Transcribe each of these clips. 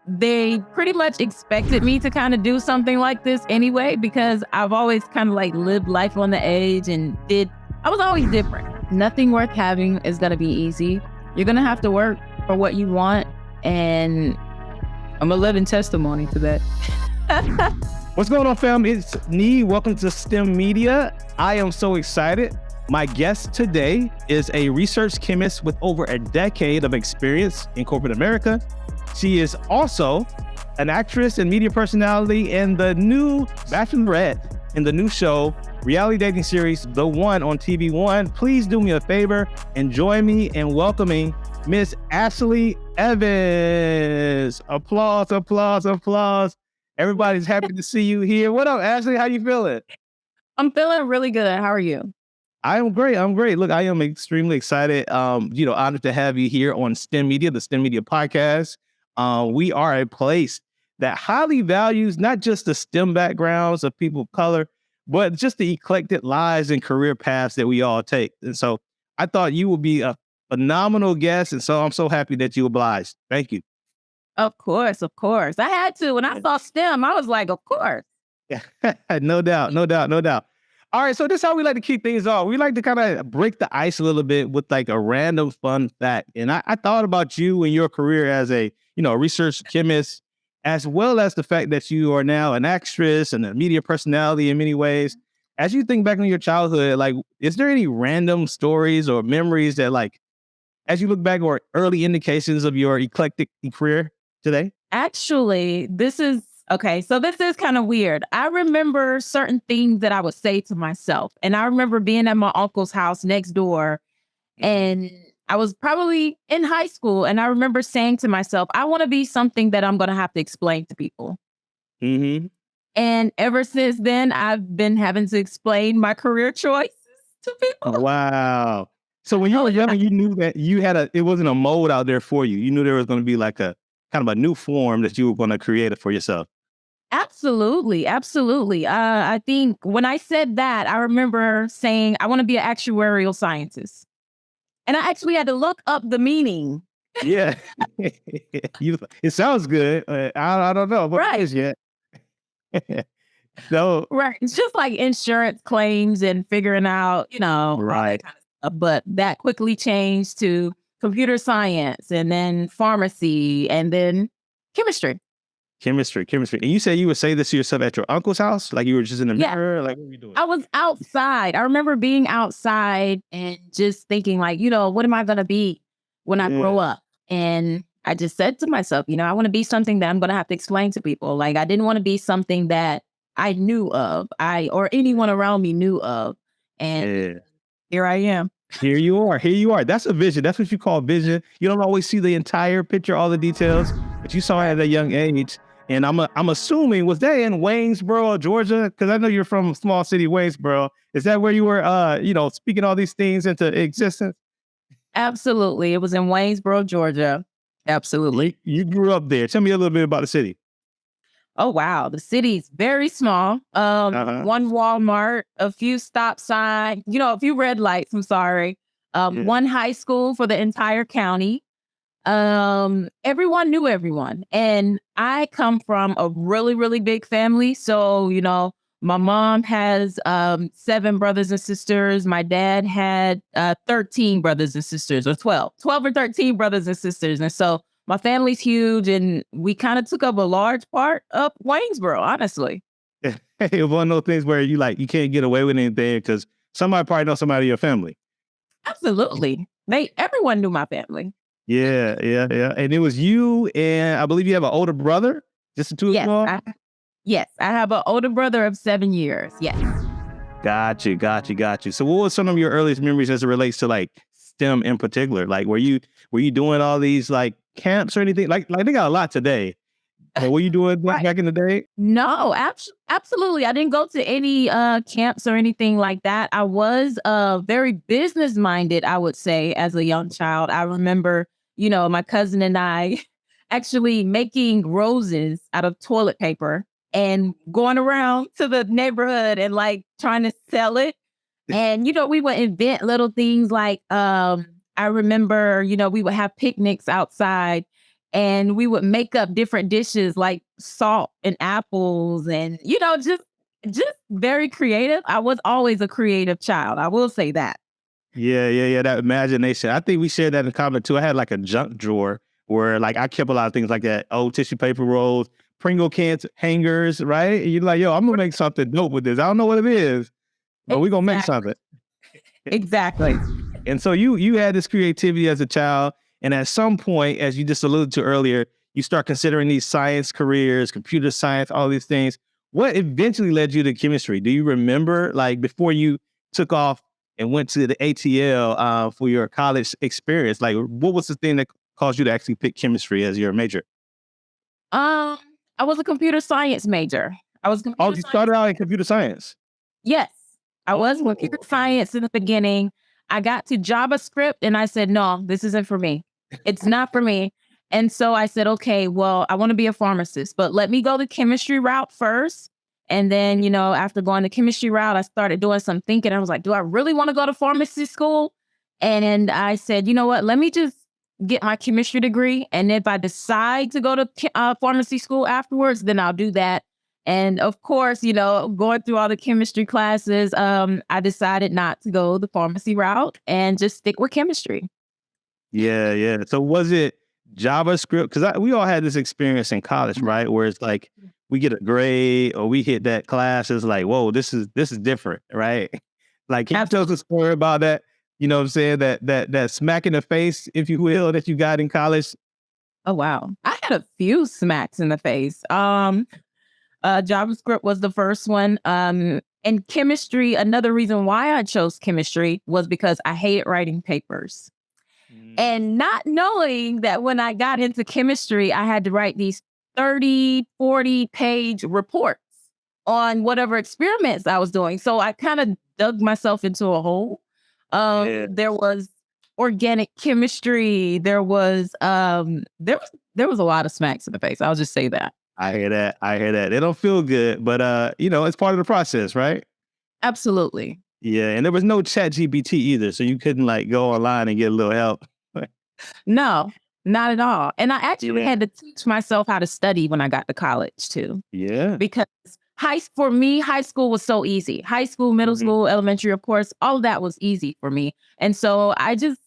they pretty much expected me to kind of do something like this anyway, because I've always kind of like lived life on the edge I was always different. Nothing worth having is going to be easy. You're going to have to work for what you want. And I'm a living testimony to that. What's going on, fam? It's Nee. Welcome to STEMedia. I am so excited. My guest today is a research chemist with over a decade of experience in corporate America. She is also an actress and media personality in the new Bachelorette in the new show, reality dating series, The One on TV One. Please do me a favor and join me in welcoming Miss Ashley Evans. Applause, applause, applause. Everybody's happy to see you here. What up, Ashley? How you feeling? I'm feeling really good. How are you? I am great. I'm great. Look, I am extremely excited. Honored to have you here on STEMedia, the STEMedia podcast. We are a place that highly values not just the STEM backgrounds of people of color, but just the eclectic lives and career paths that we all take. And so I thought you would be a phenomenal guest. And so I'm so happy that you obliged. Thank you. Of course, of course. I had to. When I saw STEM, I was like, of course. Yeah, no doubt. All right, so this is how we like to keep things off. We like to kind of break the ice a little bit with like a random fun fact. And I thought about you and your career as a research chemist, as well as the fact that you are now an actress and a media personality in many ways. As you think back on your childhood, like, is there any random stories or memories that, like, as you look back, or early indications of your eclectic career today? Actually, this is kind of weird. I remember certain things that I would say to myself. And I remember being at my uncle's house next door, and I was probably in high school. And I remember saying to myself, I want to be something that I'm going to have to explain to people. Mm-hmm. And ever since then, I've been having to explain my career choices to people. Wow. So when you were young, you knew that it wasn't a mold out there for you. You knew there was going to be like a kind of a new form that you were going to create for yourself. Absolutely. Absolutely. I think when I said that, I remember saying, I want to be an actuarial scientist. And I actually had to look up the meaning. Yeah. It sounds good. I don't know what it is yet. So, right. It's just like insurance claims and figuring out, right. All that kind of stuff. But that quickly changed to computer science, and then pharmacy, and then chemistry. Chemistry. And you said you would say this to yourself at your uncle's house? Like you were just in the mirror? Like, what were you doing? I was outside. I remember being outside and just thinking like, what am I going to be when I grow up? And I just said to myself, I want to be something that I'm going to have to explain to people. Like, I didn't want to be something that I knew of, or anyone around me knew of. And here I am. Here you are. That's a vision. That's what you call vision. You don't always see the entire picture, all the details, but you saw it at a young age. And I'm assuming, was that in Waynesboro, Georgia? Because I know you're from small city Waynesboro. Is that where you were, speaking all these things into existence? Absolutely. It was in Waynesboro, Georgia. Absolutely. You grew up there. Tell me a little bit about the city. Oh, wow. The city's very small. One Walmart, a few stop signs, a few red lights. I'm sorry. One high school for the entire county. Everyone knew everyone. And I come from a really, really big family. So, my mom has 7 brothers and sisters. My dad had 13 brothers and sisters, or 12 or 13 brothers and sisters. And so my family's huge, and we kind of took up a large part of Waynesboro, honestly. It was one of those things where you can't get away with anything because somebody probably knows somebody in your family. Absolutely. Everyone knew my family. Yeah. And it was you, and I believe you have an older brother, just the two of you? Yes, I have an older brother of 7 years. Yes. Got you. So what were some of your earliest memories as it relates to like STEM in particular? Like, were you doing all these like camps or anything? Like they got a lot today. But were you doing that back in the day? No, absolutely. I didn't go to any camps or anything like that. I was very business minded, I would say, as a young child. I remember, my cousin and I actually making roses out of toilet paper and going around to the neighborhood and like trying to sell it. And, we would invent little things like, I remember, we would have picnics outside, and we would make up different dishes like salt and apples and, just very creative. I was always a creative child. I will say that. Yeah. That imagination. I think we shared that in common too. I had like a junk drawer where like I kept a lot of things like that, old tissue paper rolls, Pringle cans, hangers, right? And you're like, yo, I'm gonna make something dope with this. I don't know what it is, but we're gonna make Exactly. something. Exactly. And so you had this creativity as a child, and at some point, as you just alluded to earlier, you start considering these science careers, computer science, all these things. What eventually led you to chemistry? Do you remember, like before you took off and went to the ATL for your college experience? Like, what was the thing that caused you to actually pick chemistry as your major? Um, I was a computer science major. I was a Oh, computer you science. started out in computer science. Yes, I was Oh, computer okay. science in the beginning. I got to JavaScript and I said, no, this isn't for me. It's not for me. And so I said, okay, well, I want to be a pharmacist, but let me go the chemistry route first. And then, after going the chemistry route, I started doing some thinking. I was like, do I really want to go to pharmacy school? And I said, you know what? Let me just get my chemistry degree. And if I decide to go to pharmacy school afterwards, then I'll do that. And of course, going through all the chemistry classes, I decided not to go the pharmacy route and just stick with chemistry. Yeah. So was it JavaScript? Because we all had this experience in college, right? Where it's like we get a grade or we hit that class. It's like, whoa, this is different, right? Like, can you tell us a Absolutely. story about that? You know what I'm saying? That smack in the face, if you will, that you got in college. Oh, wow. I had a few smacks in the face. JavaScript was the first one. And chemistry, another reason why I chose chemistry was because I hated writing papers. Mm. And not knowing that when I got into chemistry, I had to write these 30, 40-page reports on whatever experiments I was doing. So I kind of dug myself into a hole. Yeah, There was organic chemistry. There was a lot of smacks in the face. I'll just say that. I hear that. I hear that. They don't feel good, but it's part of the process, right? Absolutely. Yeah, and there was no chat GPT either, so you couldn't like go online and get a little help. No, not at all. And I actually Yeah. had to teach myself how to study when I got to college too. Yeah. Because for me, high school was so easy. High school, middle Mhm. school, elementary, of course, all of that was easy for me. And so I just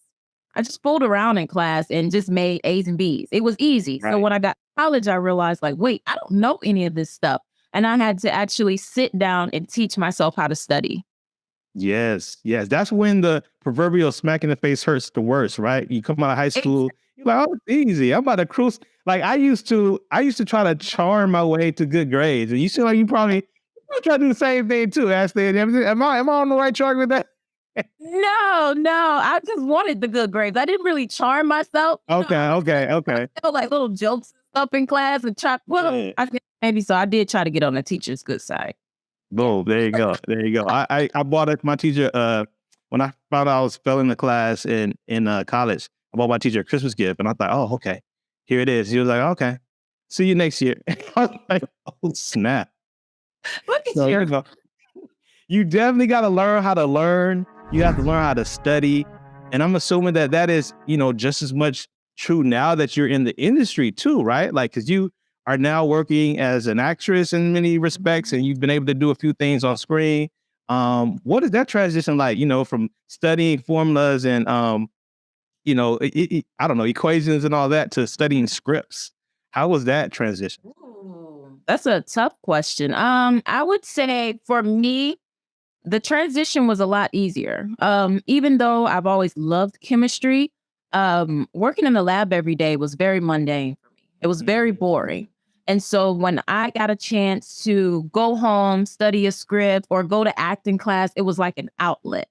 fooled around in class and just made A's and B's. It was easy. So Right. when I got to college, I realized like, wait, I don't know any of this stuff. And I had to actually sit down and teach myself how to study. Yes. That's when the proverbial smack in the face hurts the worst, right? You come out of high school, you're like, oh, it's easy. I'm about to cruise. Like I used to try to charm my way to good grades. And you seem like you probably try to do the same thing too, Ashley. And everything. Am I on the right track with that? No, no, I just wanted the good grades. I didn't really charm myself. I Okay. tell like little jokes and stuff in class and try. Well, Yeah. I think maybe so. I did try to get on the teacher's good side. Yeah. Boom. There you go. There you go. I bought it my teacher when I found out I was failing the class in college. I bought my teacher a Christmas gift, and I thought, oh, okay, here it is. He was like, okay, see you next year. I was like, oh snap. Look at So you. you definitely got to learn how to learn. You have to learn how to study, and I'm assuming that is just as much true now that you're in the industry too, right? Like, because you are now working as an actress in many respects, and you've been able to do a few things on screen. What is that transition like? From studying formulas and I don't know, equations and all that to studying scripts. How was that transition? Ooh, that's a tough question. I would say for me, the transition was a lot easier. Even though I've always loved chemistry, working in the lab every day was very mundane for me. It was very Mhm. boring. And so when I got a chance to go home, study a script, or go to acting class, it was like an outlet.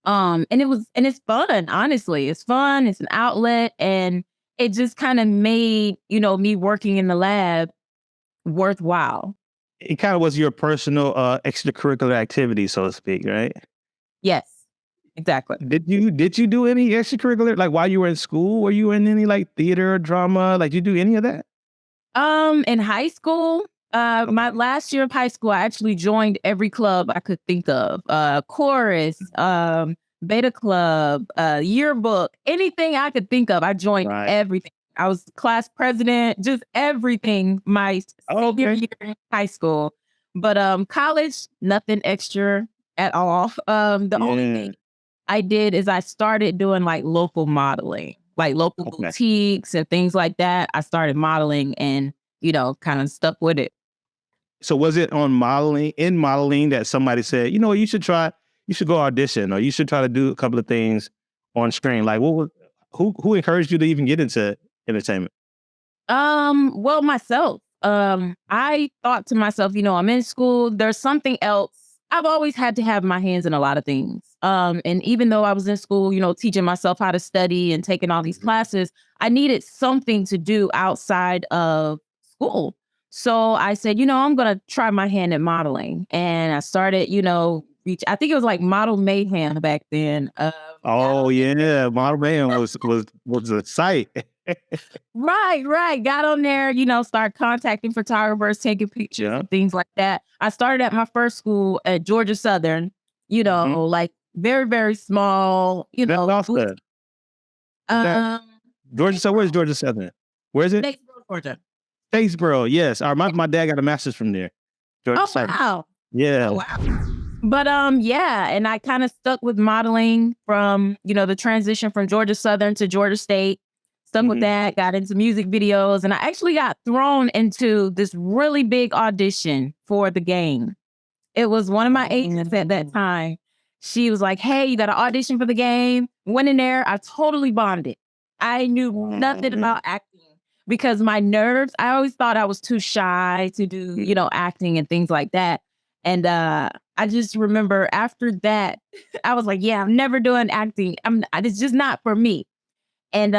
And it's fun, honestly. It's fun, it's an outlet, and it just kind of made, me working in the lab worthwhile. It kind of was your personal extracurricular activity, so to speak, right? Yes, exactly. Did you do any extracurricular like while you were in school? Were you in any like theater or drama? Like, did you do any of that? In high school, my Okay. last year of high school, I actually joined every club I could think of. Chorus, beta club, yearbook, anything I could think of. I joined Right. everything. I was class president, just everything my senior Okay. year in high school. But college, nothing extra at all. The only thing Yeah. I did is I started doing like local modeling, like local Okay. boutiques and things like that. I started modeling and, kind of stuck with it. So was it on modeling that somebody said, you should go audition or you should try to do a couple of things on screen? Like who encouraged you to even get into entertainment? Well, myself. I thought to myself, I'm in school, there's something else. I've always had to have my hands in a lot of things. And even though I was in school, teaching myself how to study and taking all these Mhm. classes, I needed something to do outside of school. So I said, I'm gonna try my hand at modeling. And I started, I think it was like Model Mayhem back then. Got Oh on yeah, Model Man was a sight. Right. Got on there, start contacting photographers, taking pictures Yeah. and things like that. I started at my first school at Georgia Southern, Hmm. like very, very small, That's boutique. awesome. Is that Um, Georgia? So where's Statesboro, Georgia Southern? Where is it? Statesboro, Georgia. Statesboro. Yes. Yeah. My dad got a master's from there. Georgia Oh Southern. wow. Oh Yeah. wow. But yeah, and I kind of stuck with modeling from, the transition from Georgia Southern to Georgia State. Stuck with Hmm. that, got into music videos, and I actually got thrown into this really big audition for the game. It was one of my agents at that time. She was like, "Hey, you got to audition for the game." Went in there, I totally bombed it. I knew nothing about acting because my nerves, I always thought I was too shy to do, acting and things like that. And I just remember after that, I was like, "Yeah, I'm never doing acting. It's just not for me." And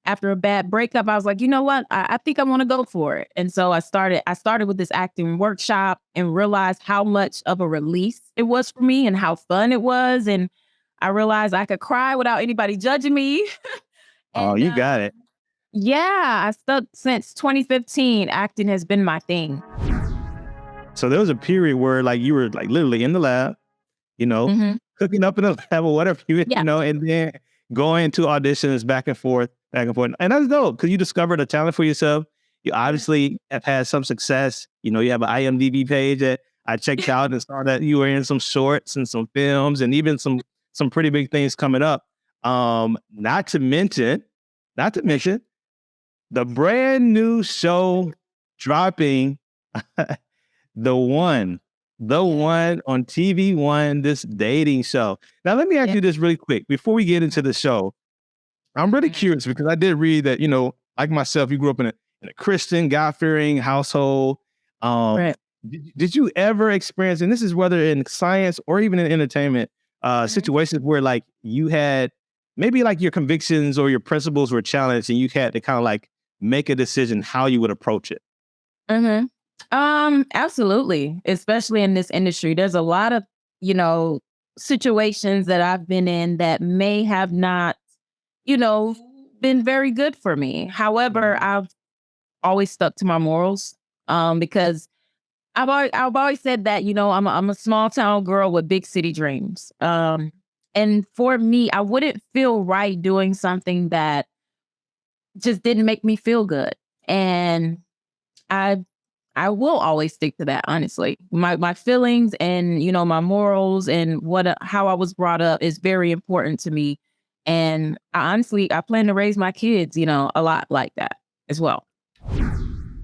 after a bad breakup, I was like, you know what? I think I want to go for it. And so I started with this acting workshop and realized how much of a release it was for me and how fun it was. And I realized I could cry without anybody judging me. Oh, And you got it. yeah, I stuck since 2015. Acting has been my thing. So there was a period where like you were like literally in the lab, you know, Hmm. cooking up in the lab or whatever Yeah. and then going to auditions back and forth, back and forth. And that's dope because you discovered a talent for yourself. You obviously have had some success. You have an IMDb page that I checked out and saw that you were in some shorts and some films and even some pretty big things coming up. Not to mention, the brand new show dropping the one, the one on TV One, this dating show. Now, let me ask Yeah. you this really quick before we get into the show. I'm really Mhm. curious because I did read that, like myself, you grew up in a Christian, God-fearing household. Um, Right. did you ever experience, and this is whether in science or even in entertainment, Mhm. situations where like you had maybe like your convictions or your principles were challenged and you had to kind of like make a decision how you would approach it? Hmm. Absolutely. Especially in this industry, there's a lot of, you know, situations that I've been in that may have not, you know, been very good for me. However, Mhm. I've always stuck to my morals, because I've always said that, I'm a small town girl with big city dreams. And for me, I wouldn't feel right doing something that just didn't make me feel good. And I I will always stick to that, honestly. My feelings and, my morals and how I was brought up is very important to me. And I plan to raise my kids, a lot like that as well.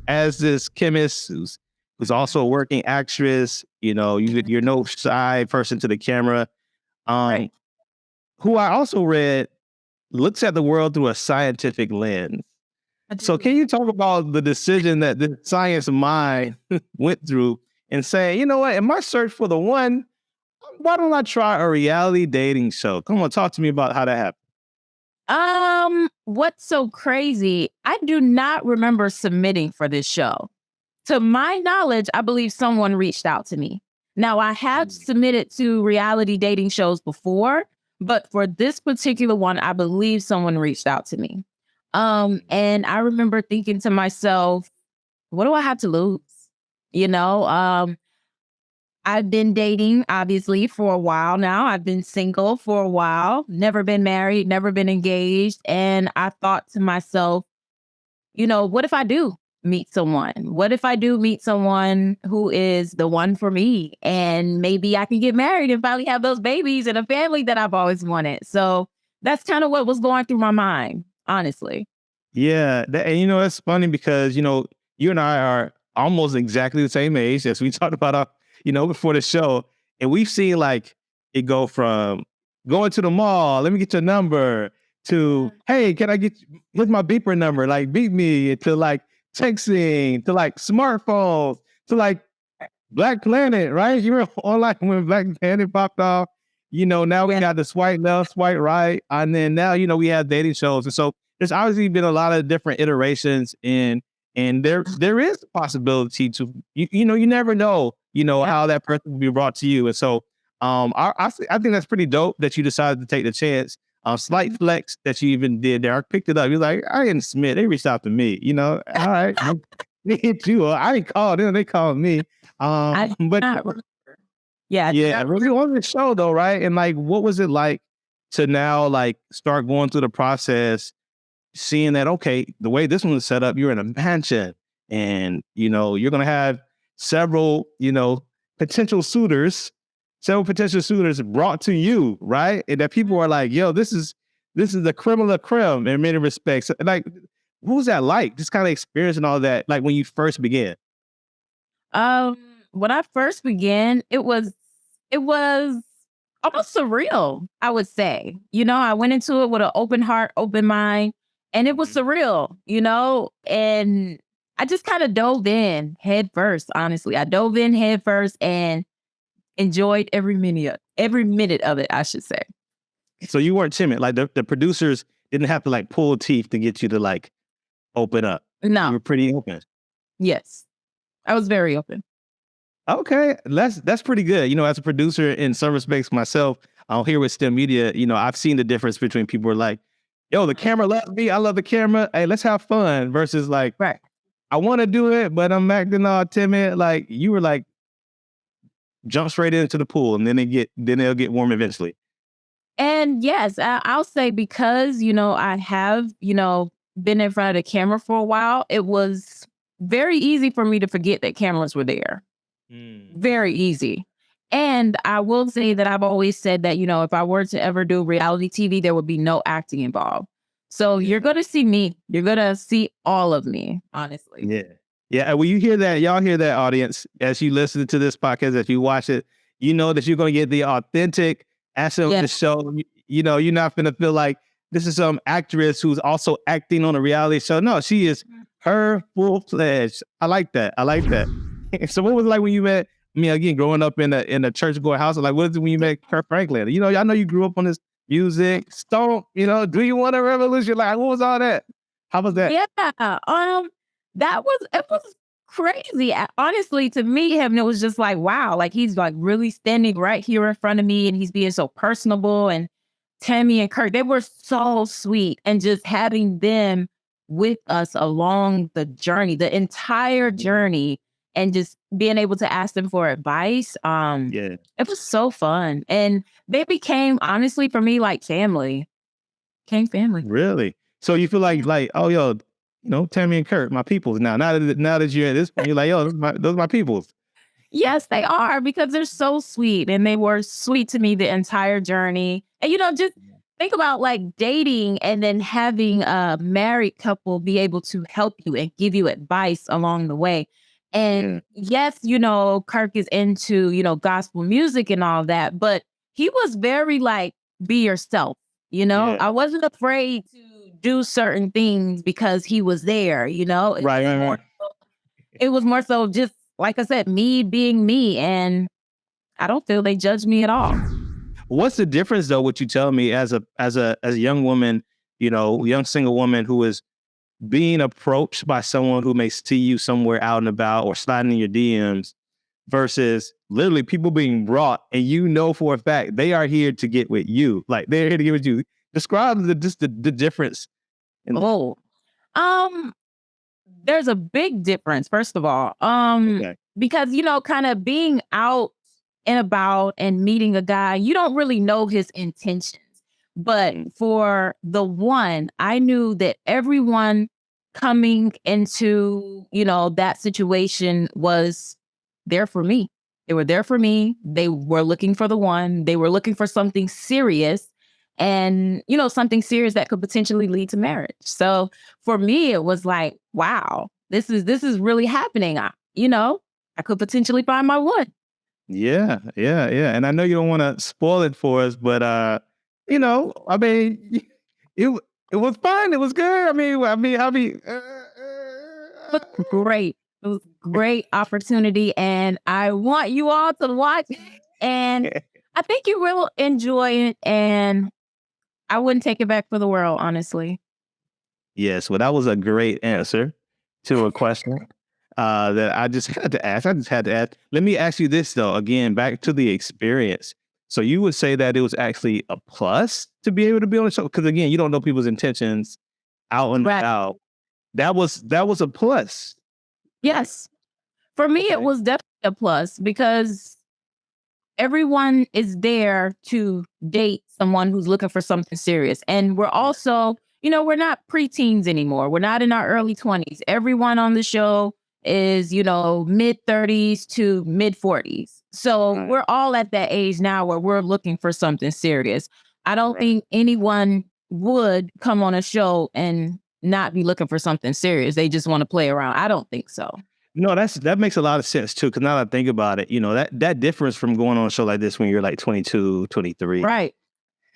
As this chemist who's also a working actress, Mhm. you're no shy person to the camera. Um, Right. who I also read looks at the world through a scientific lens. I So do. can you talk about the decision that the science mind went through and say, you know what, in my search for the one, why don't I try a reality dating show? Come on, talk to me about how that happened. What's so crazy? I do not remember submitting for this show. To my knowledge, I believe someone reached out to me. Now, I have Mm. submitted to reality dating shows before, but for this particular one, I believe someone reached out to me. And I remember thinking to myself, what do I have to lose? You know, I've been dating obviously for a while now. I've been single for a while, never been married, never been engaged. And I thought to myself, what if I do meet someone? What if I do meet someone who is the one for me? And maybe I can get married and finally have those babies and a family that I've always wanted. So that's kind of what was going through my mind, honestly. Yeah, and it's funny because you and I are almost exactly the same age as we talked about, before the show, and we've seen like it go from going to the mall, let me get your number, to hey, can I get here's my beeper number, like beat me, to like texting, to like smartphones, to like Black Planet, right? You were online when Black Planet popped off. Now we Yeah. got the swipe left, swipe right, and then now we have dating shows, and so there's obviously been a lot of different iterations, and there is a possibility to you never know how that person will be brought to you, and so I think that's pretty dope that you decided to take the chance. Slight flex that you even did there. I picked it up. You're like, I didn't submit. They reached out to me. All right, they hit you. I didn't call them. They called me. I did But not remember. Yeah, I did yeah, not really on the show though, right? And like, what was it like to now like start going through the process, seeing that okay, the way this one is set up, you're in a mansion, and you're gonna have several, several potential suitors brought to you, right? And that people are like, yo, this is the creme of the creme in many respects. Like, what was that like? Just kind of experiencing all that, like when you first began. Um, when I first began, it was almost surreal, I would say. I went into it with an open heart, open mind, and it was Mhm. surreal, and I just kind of dove in head first, honestly. I dove in head first and enjoyed every minute of it, I should say. So you weren't timid. Like the producers didn't have to like pull teeth to get you to like open up. You No, were pretty open. yes, I was very open. Okay, that's pretty good. As a producer in some respects myself, here with STEM Media, I've seen the difference between people who are like, yo, the camera loves me. I love the camera. Hey, let's have fun. Versus like, Right. I want to do it, but I'm acting all timid. Like you were like, jump straight into the pool, and then they'll get warm eventually. And yes, I'll say because, I have, been in front of the camera for a while, it was very easy for me to forget that cameras were there. Mm. Very easy. And I will say that I've always said that, if I were to ever do reality TV, there would be no acting involved. So Yeah. you're going to see me. You're going to see all of me, honestly. Yeah. Yeah. And when you hear that, y'all hear that, audience, as you listen to this podcast, as you watch it, you know that you're going to get the authentic aspect of Yeah. the show. You're not going to feel like this is some actress who's also acting on a reality show. No, she is her full fledged. I like that. I like that. So what was it like when you met me again, growing up in a church going house? Like, what is it when you met Kirk Franklin? I know you grew up on this music, Stomp, do you want a revolution? Like, what was all that? How was that? Yeah, it was crazy. Honestly, to meet him, it was just like, wow, like he's like really standing right here in front of me and he's being so personable. And Tammy and Kirk, they were so sweet. And just having them with us along the journey, the entire journey, and just being able to ask them for advice. Yeah. It was so fun. And they became honestly for me like family. Came family. Really? So you feel like, oh yo, Tammy and Kurt, my peoples now. Now that you're at this point, you're like, yo, those are my peoples. Yes, they are because they're so sweet and they were sweet to me the entire journey. And just think about like dating and then having a married couple be able to help you and give you advice along the way. Yeah. And yes, Kirk is into, gospel music and all that, but he was very like, be yourself. Yeah. I wasn't afraid to do certain things because he was there, Right. It was more so just like I said, me being me, and I don't feel they judge me at all. What's the difference though? What you tell me as a young woman, young single woman who is being approached by someone who may see you somewhere out and about or sliding in your DMs versus literally people being brought and for a fact they are here to get with you. Like they're here to get with you. Describe the difference. Oh, um, there's a big difference, first of all. Okay. Because, kind of being out and about and meeting a guy, you don't really know his intentions. But for the one, I knew that everyone coming into, that situation was there for me. They were there for me. They were looking for the one. They were looking for something serious and, something serious that could potentially lead to marriage. So for me, it was like, wow, this is really happening. I could potentially find my one. Yeah, yeah, yeah. And I know you don't want to spoil it for us, but I mean, it it was fun. It was good. It was great. It was a great opportunity, and I want you all to watch it, and I think you will enjoy it, and I wouldn't take it back for the world, honestly. Yes, well, that was a great answer to a question that I just had to ask. I just had to ask. Let me ask you this though. Again, back to the experience. So you would say that it was actually a plus to be able to be on the show because again, you don't know people's intentions out and Right. about. That was a plus. Yes. For me, it Okay. was definitely a plus because everyone is there to date someone who's looking for something serious. And we're Yeah. also, we're not preteens anymore. We're not in our early 20s. Everyone on the show is, mid 30s to mid 40s. So Right. we're all at that age now where we're looking for something serious. I don't Right. think anyone would come on a show and not be looking for something serious. They just want to play around. I don't think so. No, that makes a lot of sense too. Because now that I think about it, that difference from going on a show like this when you're like 22, 23. Right.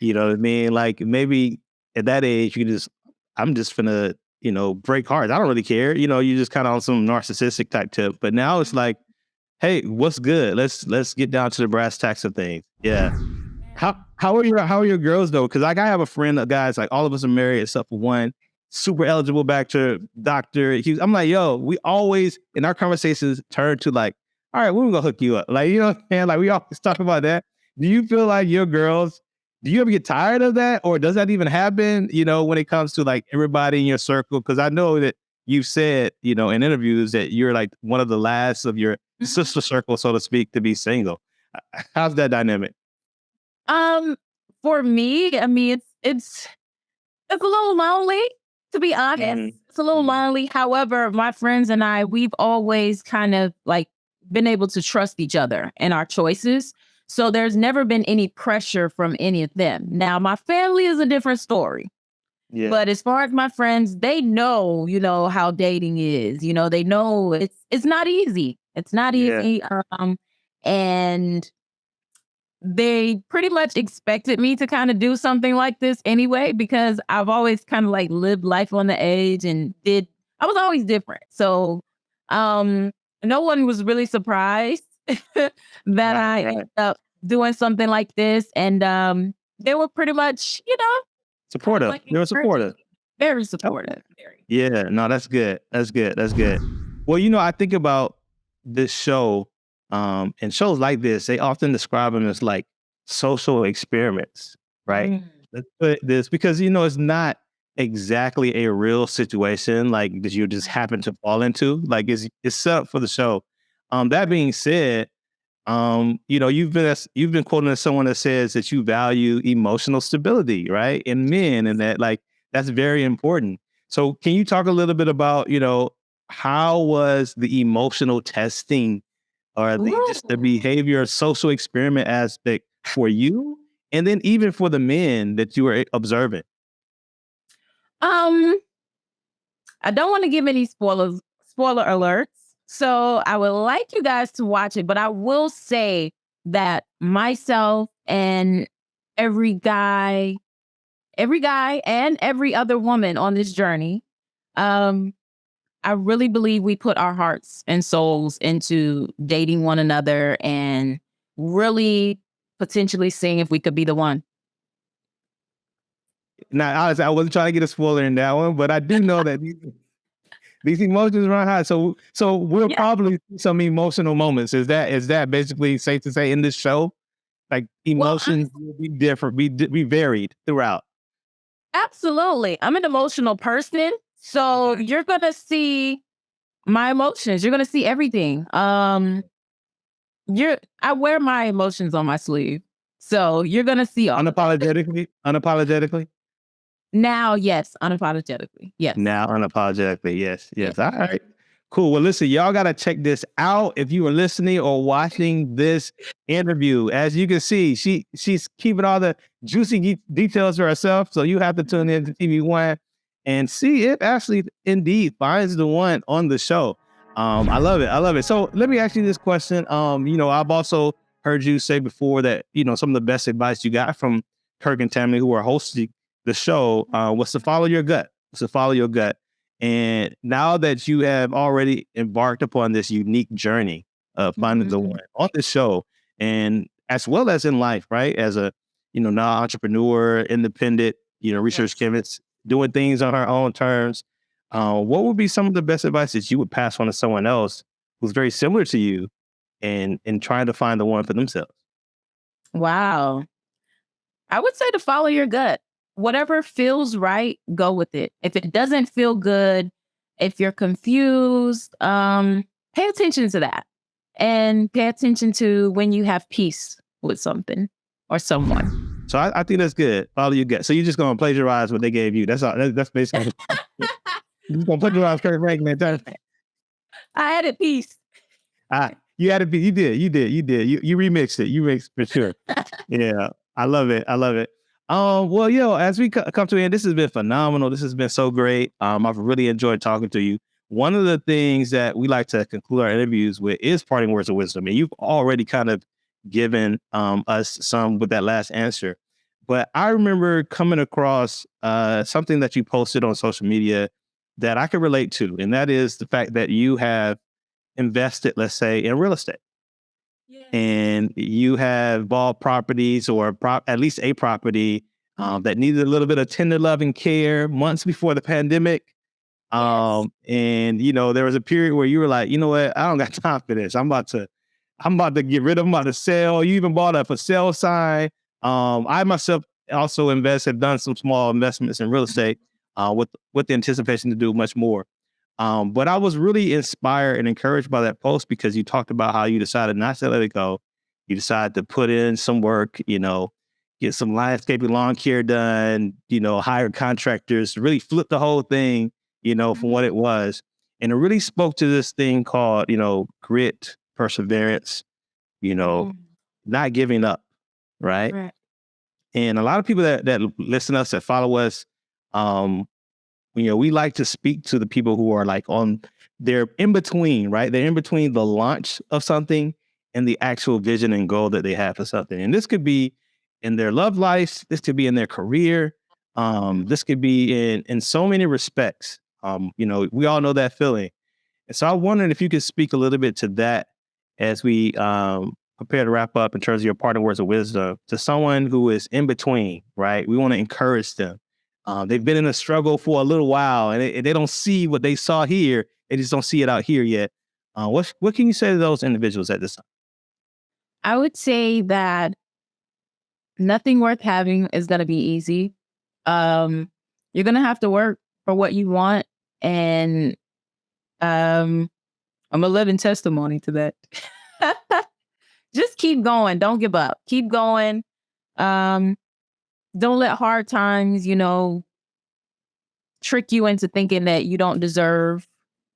You know what I mean? Like maybe at that age, I'm just finna, break hearts. I don't really care. You just kind of on some narcissistic type tip. But now it's like, hey, what's good? Let's get down to the brass tacks of things. Yeah. How are your girls though? Because like I have a friend of guys like all of us are married except for one, super eligible back to doctor. I'm like, yo, we always in our conversations turn to like, all right, when we gonna hook you up? Like, you know what I'm saying? Like we always talk about that. Do you feel like your girls, do you ever get tired of that? Or does that even happen, when it comes to like everybody in your circle? Because I know that you've said, in interviews that you're like one of the last of your Mhm. sister circle, so to speak, to be single. How's that dynamic? Um, for me, I mean, it's a little lonely, to be honest. Mhm. It's a little Mhm. lonely. However, my friends and I, we've always kind of like been able to trust each other in our choices. So there's never been any pressure from any of them. Now, my family is a different story. Yeah. But as far as my friends, they know, how dating is. They know it's not easy. It's not Yeah. easy. And they pretty much expected me to kind of do something like this anyway, because I've always kind of like lived life on the edge and I was always different. So, um, no one was really surprised that Right, I ended right. up doing something like this. And, they were pretty much, kind of Supportive. like They were encouraging supportive. me. Very Okay. supportive. Very. Yeah. No, that's good. That's good. That's good. Well, I think about this show, and shows like this, they often describe them as like social experiments, right? Mm. Let's put this because it's not exactly a real situation like that you just happen to fall into. Like it's set up for the show. That being said, you've been quoted as someone that says that you value emotional stability, right? In men, and that like that's very important. So, can you talk a little bit about how was the emotional testing or the just the Ooh. behavior social experiment aspect for you, and then even for the men that you were observing? Um, I don't want to give any spoiler alerts. So I would like you guys to watch it, but I will say that myself and every guy, every guy and every other woman on this journey, um, I really believe we put our hearts and souls into dating one another and really potentially seeing if we could be the one. Now, honestly, I wasn't trying to get a spoiler in that one, but I do know that these emotions run high. So we'll Yeah, probably see some emotional moments. Is that basically safe to say in this show? Like well, emotions will be different, be varied throughout. absolutely. I'm an emotional person. So Okay. you're going to see my emotions. You're going to see everything. I wear my emotions on my sleeve. So you're going to see all of it. Unapologetically? Unapologetically? Now, yes, unapologetically. Yes. Now, unapologetically, yes, Yeah. yes. All right, cool. Well, listen, y'all gotta check this out if you are listening or watching this interview. As you can see, she's keeping all the juicy details for herself, so you have to tune in to TV One and see if Ashley indeed finds the one on the show. I love it. I love it. So let me ask you this question. I've also heard you say before that some of the best advice you got from Kirk and Tammy, who are hosting the show, was to follow your gut. To follow your gut. And now that you have already embarked upon this unique journey of finding the one on the show, and as well as in life, right? As a now entrepreneur, independent, research chemist, doing things on her own terms. What would be some of the best advice that you would pass on to someone else who's very similar to you and trying to find the one for themselves? Wow. I would say to follow your gut. Whatever feels right, go with it. If it doesn't feel good, if you're confused, pay attention to that. And pay attention to when you have peace with something or someone. So I think that's good. Follow your gut. So you're just gonna plagiarize what they gave you. That's all. That's basically. You're just gonna plagiarize Kirk Franklin. I added peace. You had to be. You did. You remixed it. You remixed for sure. Yeah, I love it. I love it. Well, as we come to the end, this has been phenomenal. This has been so great. I've really enjoyed talking to you. One of the things that we like to conclude our interviews with is parting words of wisdom, and you've already kind of given us some with that last answer. But I remember coming across something that you posted on social media that I could relate to, and that is the fact that you have invested, let's say, in real estate. Yes. And you have bought properties or at least a property that needed a little bit of tender love and care months before the pandemic. Yes. And there was a period where you were like, you know what, I don't got time for this. I'm about to get rid of them, I'm about to sell. You even bought a for sale sign. I myself also have done some small investments in real estate with the anticipation to do much more. But I was really inspired and encouraged by that post because you talked about how you decided not to let it go. You decided to put in some work, get some landscaping, lawn care done, hire contractors, really flip the whole thing, from what it was. And it really spoke to this thing called, grit, perseverance, not giving up, right? Right. And a lot of people that listen to us, that follow us, we like to speak to the people who are they're in between, right? They're in between the launch of something and the actual vision and goal that they have for something. And this could be in their love life. This could be in their career. This could be in so many respects. We all know that feeling. And so I wondered if you could speak a little bit to that as we prepare to wrap up in terms of your parting words of wisdom to someone who is in between, right? We want to encourage them. They've been in a struggle for a little while and they don't see what they saw here. They just don't see it out here yet. What can you say to those individuals at this time? I would say that nothing worth having is going to be easy. You're going to have to work for what you want. And I'm a living testimony to that. Just keep going. Don't give up. Keep going. Don't let hard times, trick you into thinking that you don't deserve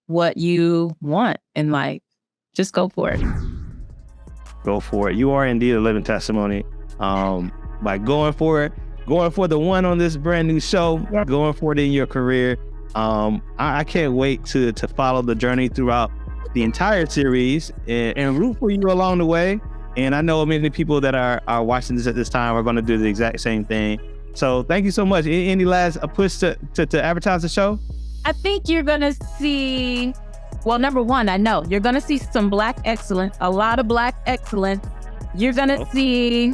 what you want in life. Just go for it. Go for it. You are indeed a living testimony. By going for it, going for the one on this brand new show, going for it in your career. I can't wait to follow the journey throughout the entire series and root for you along the way. And I know many people that are watching this at this time are going to do the exact same thing. So thank you so much. Any last push to advertise the show? I think you're going to see, well, number one, I know you're going to see some Black excellence, a lot of Black excellence. You're going to see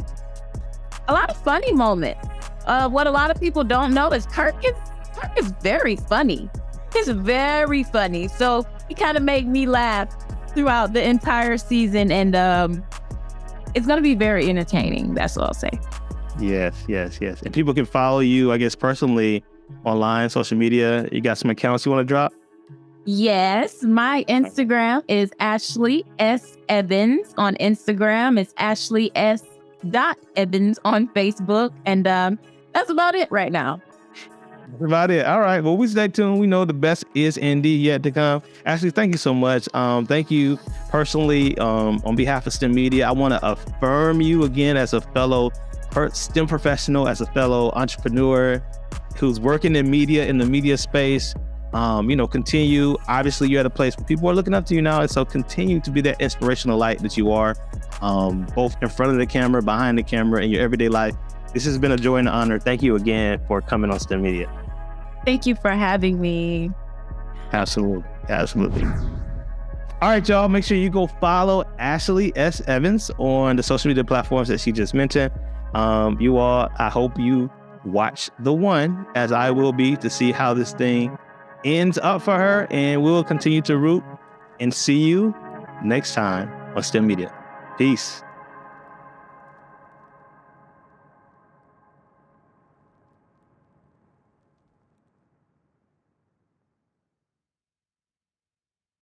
a lot of funny moments. What a lot of people don't know is Kirk is very funny. He's very funny. So he kind of made me laugh throughout the entire season. And it's going to be very entertaining. That's all I'll say. Yes. And people can follow you, I guess, personally online, social media. You got some accounts you want to drop? Yes. My Instagram is Ashley S. Evans on Instagram. It's Ashley S. Evans on Facebook. And that's about it right now. That's about it. All right. Well, we stay tuned. We know the best is indeed yet to come. Ashley, thank you so much. Thank you personally on behalf of STEM Media. I want to affirm you again as a fellow STEM professional, as a fellow entrepreneur who's working in media, in the media space. Continue. Obviously, you're at a place where people are looking up to you now. And so continue to be that inspirational light that you are, both in front of the camera, behind the camera, in your everyday life. This has been a joy and an honor. Thank you again for coming on STEM Media. Thank you for having me. Absolutely. Absolutely. All right, y'all. Make sure you go follow Ashley S. Evans on the social media platforms that she just mentioned. You all, I hope you watch The One, as I will be, to see how this thing ends up for her. And we'll continue to root and see you next time on STEM Media. Peace.